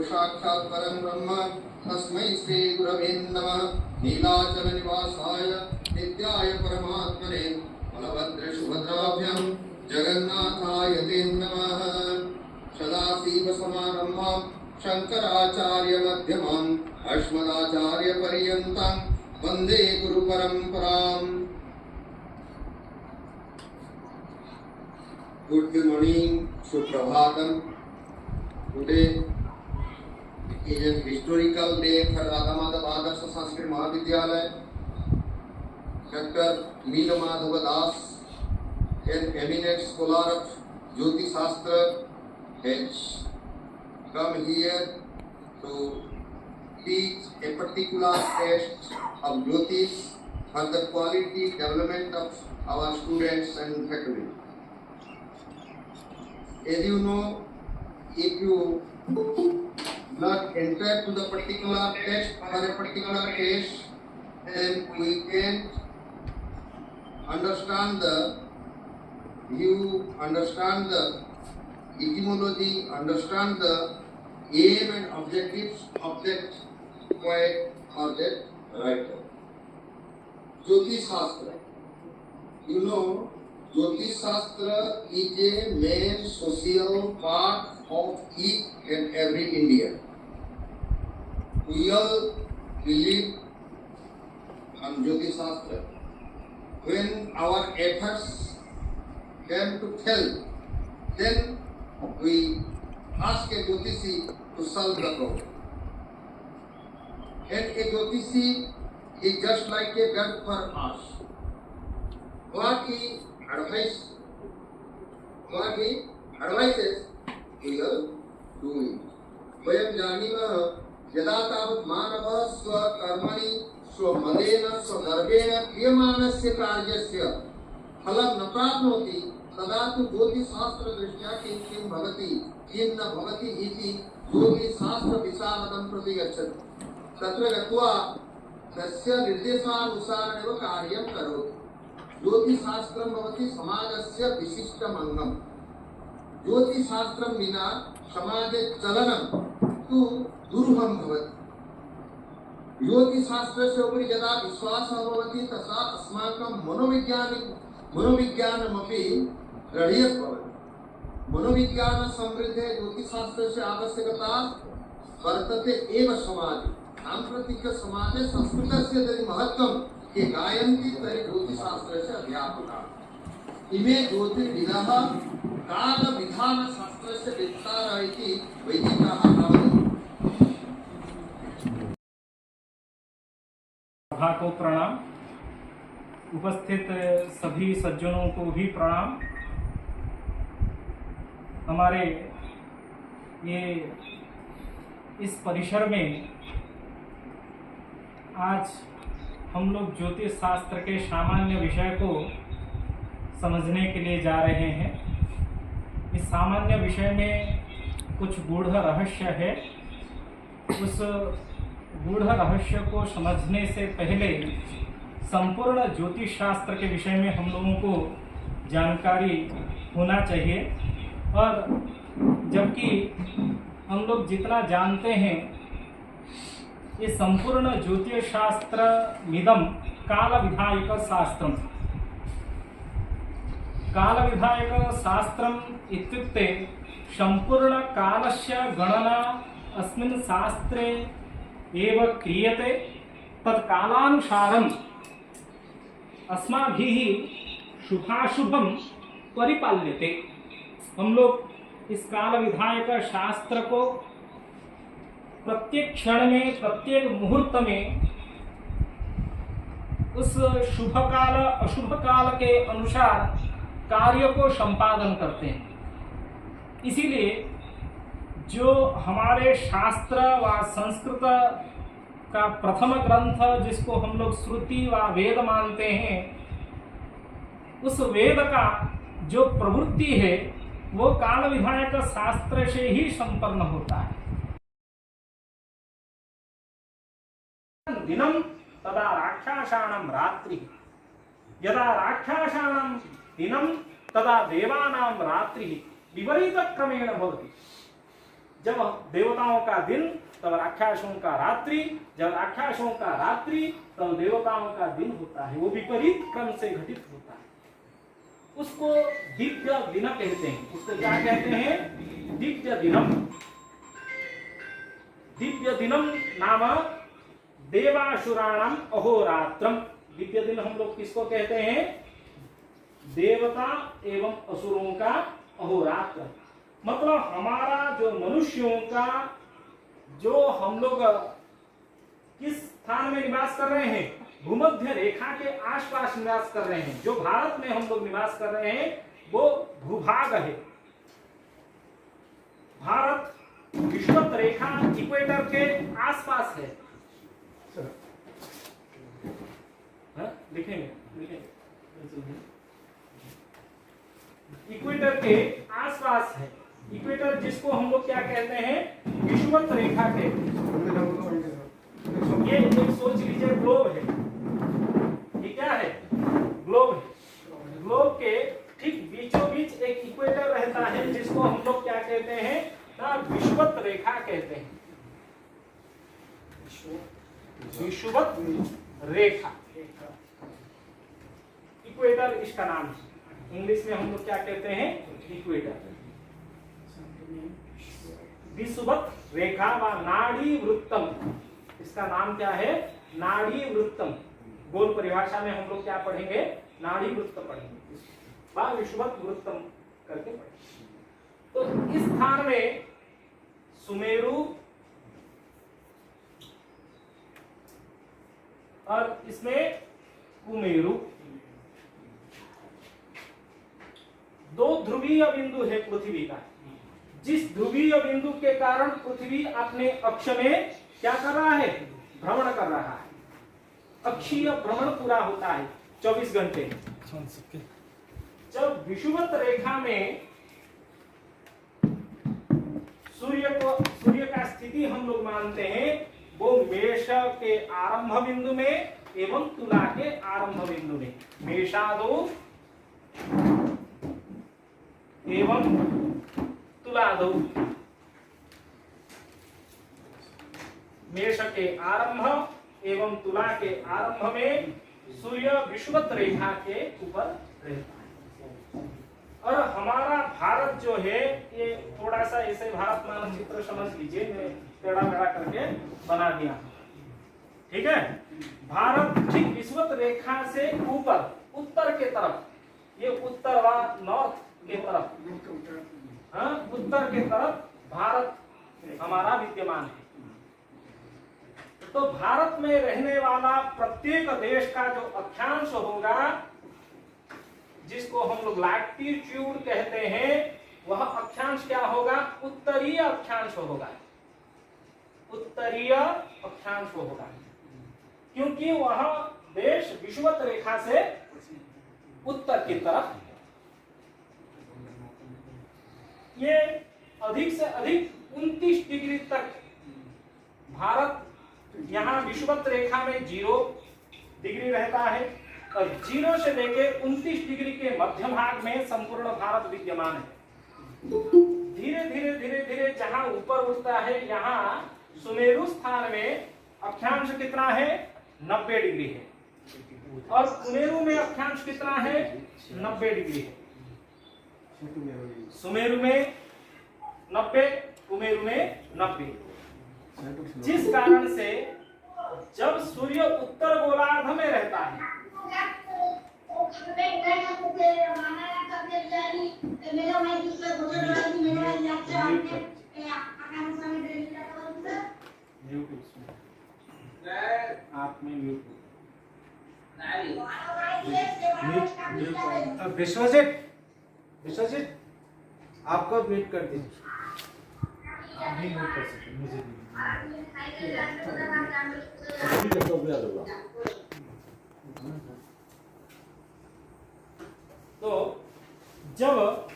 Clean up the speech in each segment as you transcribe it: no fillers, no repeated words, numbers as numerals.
गुरु साक्षात् परं ब्रह्म तस्मै श्री गुरवे नमः। नीलाचल निवासाय नित्याय परमात्मने बलभद्र सुभद्राभ्यां जगन्नाथाय ते नमः। सदाशिव समारम्भां शंकराचार्य मध्यमाम् अस्मदाचार्य पर्यन्तां वन्दे गुरु परम्पराम्। Good morning, Suprabhatam. Today is a historical day for Radha Madhav Adarsh Sanskrit Mahavidyalaya. Dr. Meena Madhava Das, an eminent scholar of Jyoti Shastra, has come here to teach a particular test of Jyotish for the quality development of our students and faculty. As you know, if you not enter to the particular test for a particular case, then we can understand the view, understand the etymology, understand the aim and objectives of that poet or that writer. Jyotish Shastra. You know, Jyotish Shastra is a main social part of each and every Indian. We all believe on Jyotish Shastra. When our efforts came to fail, then we ask a Jyotishi to solve the problem. And a Jyotishi is just like a God for us. What he advises, we are doing. वयं जानीमः यदा तावत् मानवः स्वकर्मणि स्वमदेन स्वगर्वेण क्रियमाणस्य कार्यस्य फलं न प्राप्नोति तदा तु ज्योतिषशास्त्रदृष्ट्या किं भवति किं न भवति इति ज्योतिषशास्त्रविशारदं प्रति गच्छति। तत्र गत्वा तस्य निर्देशानुसारेणैव कार्यं करोति। ज्योतिषशास्त्रं भवति समाजस्य विशिष्टम् अङ्गम्। ज्योतिषशास्त्रं विना समाजे चलनं तु दुर्लभं भवति। ज्योतिषशास्त्रस्य उपरि यदा विश्वासः भवति तथा अस्माकं मनोविज्ञानमपि दृढीयः भवति। मनोविज्ञानसमृद्धे ज्योतिषशास्त्रस्य आवश्यकता वर्तते एव समाजे। साम्प्रतिकसमाजे संस्कृतस्य यदि महत्त्वं के गायन्ति तर्हि ज्योतिषशास्त्रस्य अध्यापकाः। इमे ज्योतिर्विदः कालविधानशास्त्रस्य विस्तारः इति वैदिकाः वदन्ति। सभा को प्रणाम। उपस्थित सभी सज्जनों को भी प्रणाम। हमारे ये इस परिसर में आज हम लोग ज्योतिष शास्त्र के सामान्य विषय को समझने के लिए जा रहे हैं। इस सामान्य विषय में कुछ गूढ़ रहस्य है। उस गूढ़ रहस्य को समझने से पहले संपूर्ण ज्योतिष शास्त्र के विषय में हम लोगों को जानकारी होना चाहिए। और जबकि हम लोग जितना जानते हैं ये संपूर्ण ज्योतिष शास्त्र मिदम काल विधायक शास्त्रम। काल विधायक शास्त्रम इत्युक्ते संपूर्ण कालस्य गणना अस्मिन् शास्त्रे एव क्रियते। तत्कालानुसारम् अस्माभिः शुभाशुभं परिपाल्यते। हम लोग इस काल विधायक शास्त्र को प्रत्येक क्षण में प्रत्येक मुहूर्त में उस शुभ काल अशुभ काल के अनुसार कार्य को संपादन करते हैं। इसीलिए जो हमारे शास्त्र व संस्कृत का प्रथम ग्रंथ जिसको हम लोग श्रुति व वेद मानते हैं, उस वेद का जो प्रवृत्ति है वो काल विधायक शास्त्र से ही संपन्न होता है। दिनं तदा राक्षसानां रात्रि, यदा राक्षसानां दिनं तदा देवानां रात्रि विपरीत क्रमेण भवति। जब देवताओं का दिन तब राक्षसों का रात्रि, जब राक्षसों का रात्रि तब देवताओं का दिन होता है। वो विपरीत क्रम से घटित होता है। उसको दिव्य दिन कहते हैं। उसको क्या कहते हैं? दिव्य दिनम। दिव्य दिनम नाम देवासुराणाम अहोरात्रम। दिव्य दिन हम लोग किसको कहते हैं? देवता एवं असुरों का अहोरात्र। मतलब हमारा जो मनुष्यों का, जो हम लोग किस स्थान में निवास कर रहे हैं? भूमध्य रेखा के आसपास निवास कर रहे हैं। जो भारत में हम लोग निवास कर रहे हैं वो भूभाग है। भारत विषुवत रेखा इक्वेटर के आसपास है। लिखेंगे इक्वेटर के आसपास है। इक्वेटर जिसको हम लोग क्या कहते हैं? विषुवत रेखा के। ये एक सोच लीजिए ग्लोब है। ये क्या है? ग्लोब है। ग्लोब के ठीक बीचों बीच एक इक्वेटर रहता है जिसको हम लोग क्या कहते हैं? ना विषुवत रेखा कहते हैं। विषुवत रेखा, इक्वेटर इसका नाम है। इंग्लिश में हम लोग क्या कहते हैं? इक्वेटर। विषुवत रेखा व नाड़ी वृत्तम, इसका नाम क्या है? नाड़ी वृत्तम। गोल परिभाषा में हम लोग क्या पढ़ेंगे? नाड़ी वृत्त पढ़ेंगे व विषुवत वृत्तम करके पढ़ेंगे। तो इस स्थान में सुमेरु और इसमें कुमेरु, दो ध्रुवीय बिंदु है पृथ्वी का। जिस ध्रुवीय बिंदु के कारण पृथ्वी अपने अक्ष में क्या कर रहा है? भ्रमण कर रहा है। अक्षीय भ्रमण पूरा होता है 24 घंटे। जब विषुवत रेखा में सूर्य का स्थिति हम लोग मानते हैं वो मेष के आरंभ बिंदु में एवं तुला के आरंभ बिंदु में। मेषादो एवं तुलादो। मेष के आरंभ एवं तुला के आरंभ में सूर्य विषुवत रेखा के ऊपर रहता है। और हमारा भारत जो है ये थोड़ा सा ऐसे भारत मानचित्र समझ लीजिए, मैं टेढ़ा मेढ़ा करके बना दिया। ठीक है? भारत ठीक विषुवत रेखा से ऊपर उत्तर के तरफ, ये उत्तर व नॉर्थ के तरफ, उत्तर के तरफ भारत हमारा विद्यमान है। तो भारत में रहने वाला प्रत्येक देश का जो अक्षांश होगा, जिसको हम लोग लैटिट्यूड कहते हैं, वह अक्षांश क्या होगा? उत्तरीय अक्षांश होगा। उत्तरीय अक्षांश होगा, क्योंकि वह देश विषुवत रेखा से उत्तर की तरफ है। ये अधिक से अधिक 29 डिग्री तक भारत यहाँ विषुवत रेखा में 0 डिग्री रहता है और 0 से लेकर 29 डिग्री के मध्य भाग में संपूर्ण भारत विद्यमान है। धीरे धीरे धीरे धीरे जहां ऊपर उठता है, यहाँ सुमेरु स्थान में अक्षांश कितना है? 90 डिग्री है। और कुमेरु में अक्षांश कितना है? 90 डिग्री है। सुमेरु में 90, कुमेरु में 90। जिस कारण से जब सूर्य उत्तर गोलार्ध में रहता है, विश्वजीत आपको म्यूट कर दीजिए। आप भी म्यूट कर सकते हैं, मुझे भी। तो जब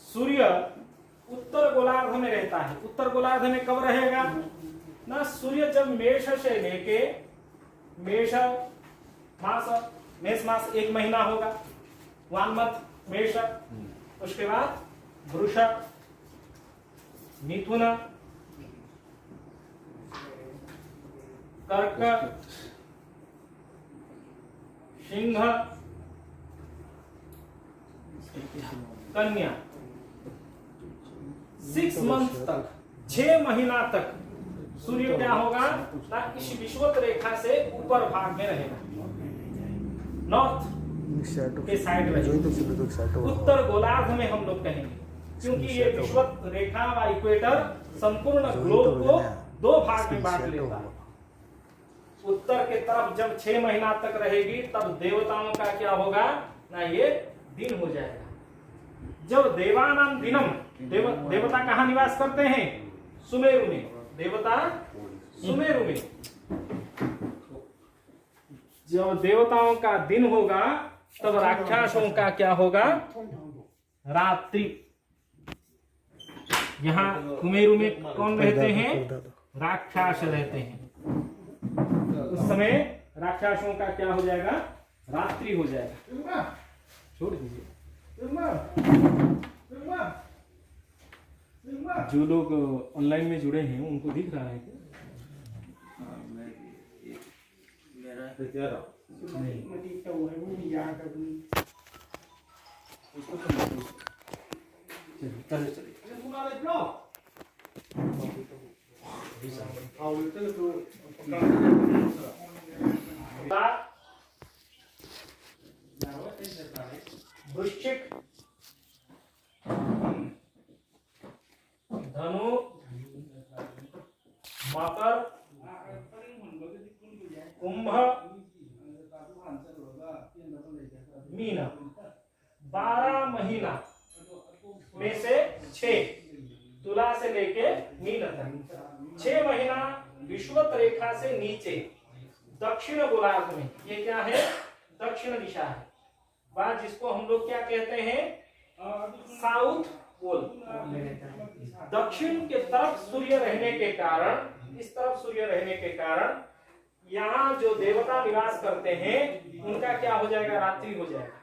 सूर्य उत्तर गोलार्ध में रहता है, उत्तर गोलार्ध में कब रहेगा ना? सूर्य जब मेष से लेके मेष मास 1 महीना होगा, 1 मंथ मेष, उसके बाद वृषभ, मिथुन, कर्क, सिंह, कन्या। 6 मंथ तक, 6 महीना तक सूर्य क्या होगा ना, इस विषुवत रेखा से ऊपर भाग में रहेगा, नॉर्थ के साइड रहेगा, उत्तर गोलार्ध में हम लोग कहेंगे, क्योंकि ये विषुवत रेखा व इक्वेटर संपूर्ण ग्लोब को 2 भाग में बांट लेता है। उत्तर के तरफ जब 6 महीना तक रहेगी तब देवताओं का क्या होगा ना, ये दिन हो जाएगा। जब देवानाम दिनम, देवता कहाँ निवास करते हैं? सुमेरु में। देवता सुमेरु में। जब देवताओं का दिन होगा तब राक्षसों का क्या होगा? रात्रि। यहाँ सुमेरु में कौन रहते हैं? राक्षस रहते हैं। उस समय राक्षसों का क्या हो जाएगा? रात्रि हो जाएगा। छोड़ दीजिए। जो लोग ऑनलाइन में जुड़े हैं उनको दिख रहा है क्या? वृश्चिक, धनु, मकर, कुंभ, मीन। 12 महीना में से 6, तुला से लेके मीन तक 6 महीना विषुवत रेखा से नीचे दक्षिण गोलार्ध में, ये क्या है? दक्षिण दिशा है, बात जिसको हम लोग क्या कहते हैं? South pole. दक्षिण के तरफ सूर्य रहने के कारण, इस तरफ सूर्य रहने के कारण यहाँ जो देवता निवास करते हैं उनका क्या हो जाएगा? रात्रि हो जाएगा।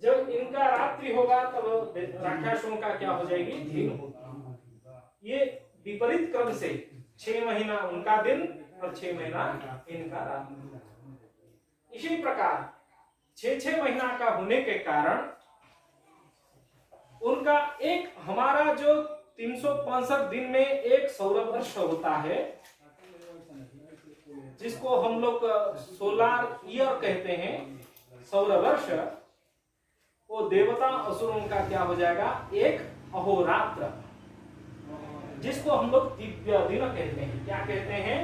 जब इनका रात्रि होगा तब राक्षसों का क्या हो जाएगी? दिन होगा। ये विपरीत क्रम से 6 महीना उनका दिन और 6 महीना इनका रात्रि। इसी प्रकार 6 महीना का होने के कारण उनका एक, हमारा जो 365 दिन में एक सौरवर्ष होता है, जिसको हम लोग सोलार ईयर कहते हैं, सौरवर्ष, वो देवता असुरों का क्या हो जाएगा? एक अहोरात्र, जिसको हम लोग दिव्य दिन कहते हैं। क्या कहते हैं?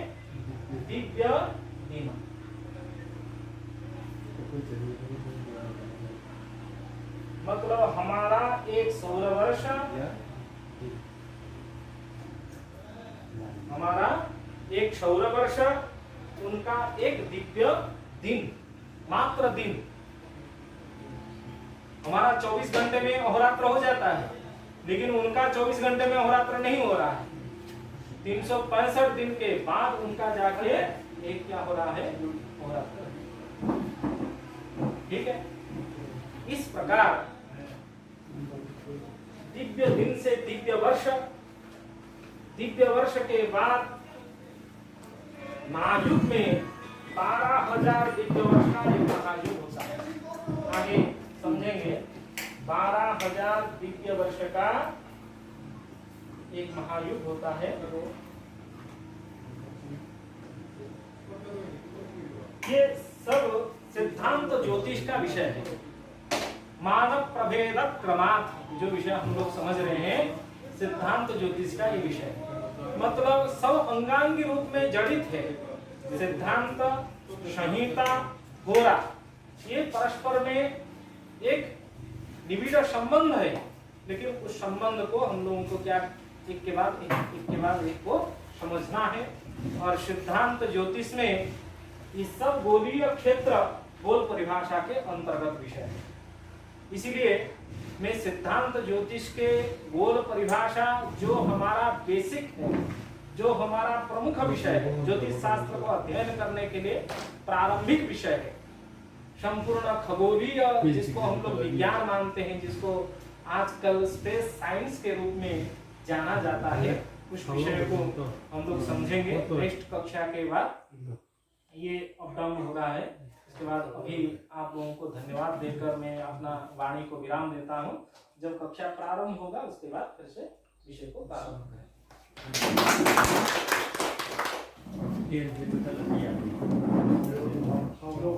दिव्य दिन। मतलब हमारा एक सौरवर्ष, हमारा एक सौरवर्ष, उनका एक दिव्य दिन, मात्र दिन। हमारा 24 घंटे में अहोरात्र हो जाता है, लेकिन उनका 24 घंटे में अहोरात्र नहीं हो रहा है। 365 दिन के बाद उनका जाके एक क्या हो रहा है? अहोरात्र। ठीक है। इस प्रकार दिव्य दिन से दिव्य वर्ष, दिव्य वर्ष के बाद महायुग में 12,000 दिव्य वर्ष का एक महायुग होता है। आगे समझेंगे। 12,000 दिव्य वर्ष का एक महायुग होता है। ये सब सिद्धांत ज्योतिष का विषय है। मानव प्रभेद क्रमात् जो विषय हम लोग समझ रहे हैं, सिद्धांत ज्योतिष का ये विषय है। मतलब सब अंगांगी रूप में जड़ित है। सिद्धांत, संहिता, होरा, ये परस्पर में एक निबिड़ संबंध है, लेकिन उस संबंध को हम लोगों को क्या एक के बाद एक को समझना है। और सिद्धांत ज्योतिष में ये सब गोलीय क्षेत्र गोल परिभाषा के अंतर्गत विषय है। इसीलिए मैं सिद्धांत ज्योतिष के गोल परिभाषा, जो हमारा बेसिक है, जो हमारा प्रमुख विषय है, ज्योतिष शास्त्र को अध्ययन करने के लिए प्रारंभिक विषय है, संपूर्ण खगोलीय, जिसको हम लोग विज्ञान मानते हैं, जिसको आजकल स्पेस साइंस के रूप में जाना जाता है। उस विषय को हम लोग समझेंगे नेक्स्ट कक्षा के बाद। ये अप डाउन हो रहा है। इसके बाद अभी आप लोगों को धन्यवाद देकर मैं अपना वाणी को विराम देता हूँ। जब कक्षा प्रारंभ होगा उसके बाद फिर से विषय को प्रारंभ करें। हम लोग